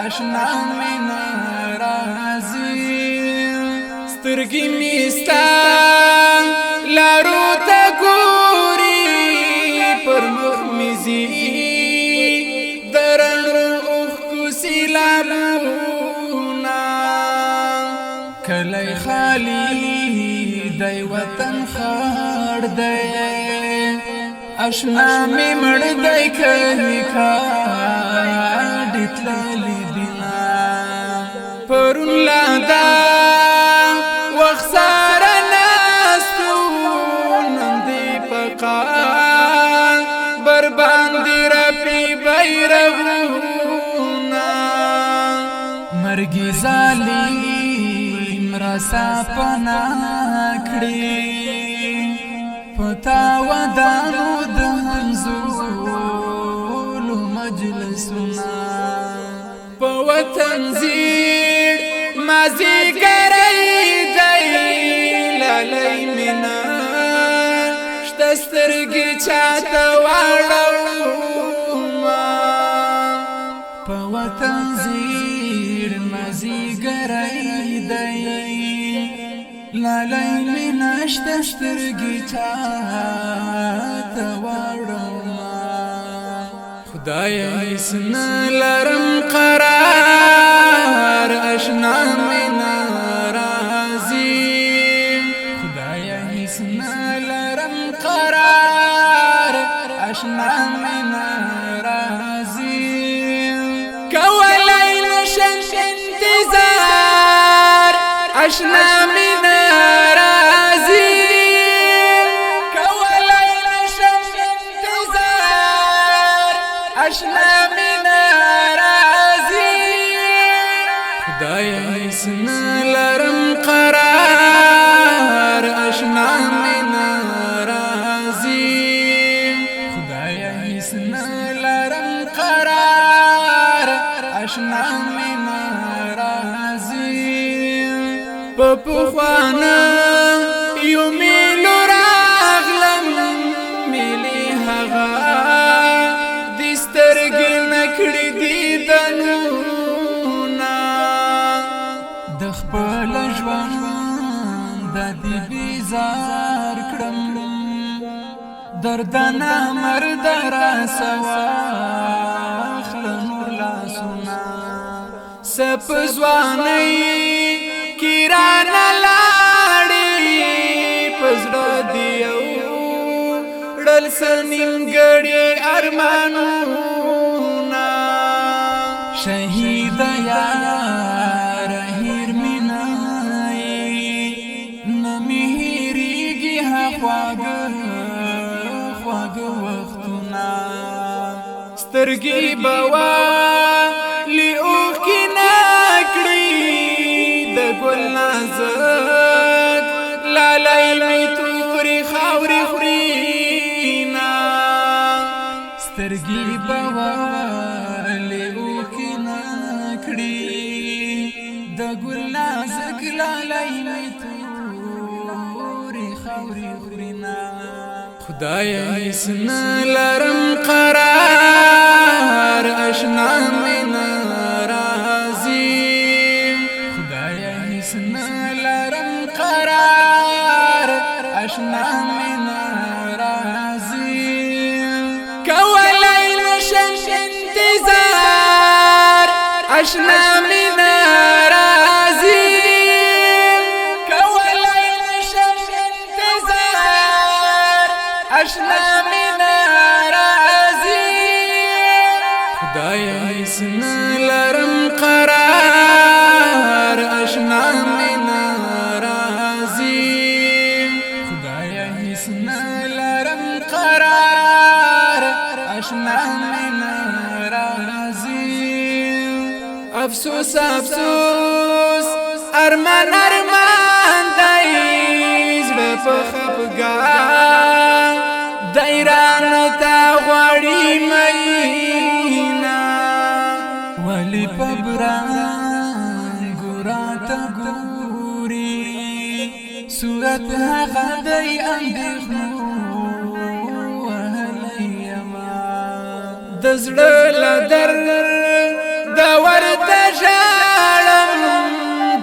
اشنا می ناراضي سترګې می ستا لارو ته ګوري پر مخ می زی درنو اوښکو سیلابونه کلی خالی دی وطن خړ دی اشنا می مړ دی کلی کاډ تللی دینا پرون لادا وخت سره ناستو نن دی پقا بر باندې رپی بیرغونه مرګي ظالم راسا پنا کړی پتا ودانو د همزولو مجلسونه په وطن زیړ مازی ګرای دی لالی مینا شته سترګې چاته واړوما په وطن زیړ مازی ګرای دی لالی مینا شته سترګې چاته واړوما خدای حسن لرم قرار اشنا می ناراضي خدای حسن لرم قرار اشنا می ناراضي کولای نشم انتظار اشنا می ناراضي کولای نشم انتظار اشنا می ناراضي خدای حسن لرم قرار اشنا می ناراضي خدای حسن لرم قرار اشنا می ناراضي په پخوانه یو میلو راغلم ملی هغه د سترګې نکړې دیدنونه د خپل ژوند د دې بیزار کړم دردانه مرد را سوا خله نور لاسونه سپ ځوانۍ کیرانا لاړې پزړه دیو ړل سنیمګړي ارمانونه شهید یار هیر مینای نمیریږي خواږه خواږه وختونه سترګې بوا لیوکې نکړي ګل نازک لالی می تورې خاورې خورينا سترګې بوالې اوکې نکړي د ګل نازک لالی می تورې خاورې خورينا خدای حسن لرم قرار اشنا می ناراضي حسن لرم قرار اشنا می ناراضي کولای نشم انتظار اشنا می ناراضي کولای نشم انتظار اشنا می ناراضي خدای حسن لرم قرار اشنا می ناراضي خدای حسن لرم قرار اشنا می ناراضي افسوس افسوس ارمان ارمان دی زړه په خفګان دایران تا غواړي مینا ولی پبران ګورات ګوري صورت هغه دی اندېښنو وهلی یما د زړه له درد ورته ژاړم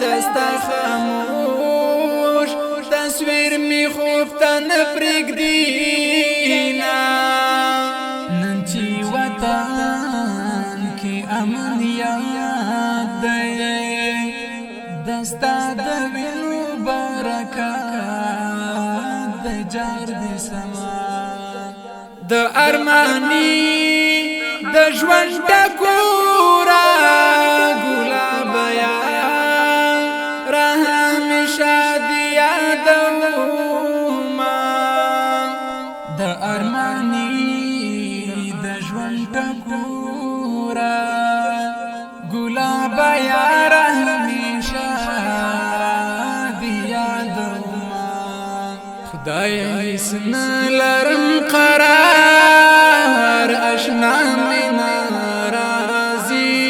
دستا خاموش تصویر می خوب ته نه پرېږدي نن چې وطن کې امنیت دی دستا د وینو برکات د جار د سما د ارمانی د ژوند ټکورا ګلاب یا را همیشه دی یادوما د ارمانی د ژوند ټکورا ګلاب یا را همیشه دی یادوما خدای هیڅ نه لرم قرار اشنا مینا رازی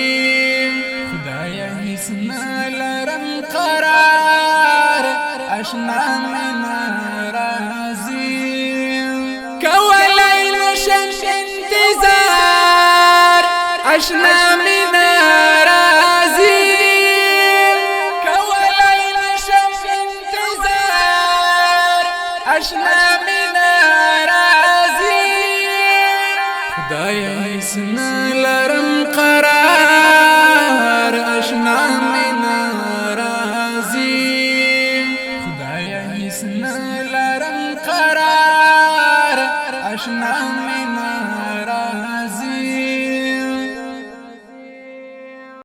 خدای هیڅ نه لرم قرار اشنا مینا رازی کولی نشم انتظار اشنا مینا رازی کولی نشم انتظار اشنا مینا رازی خدای هیڅ نه لرم قرار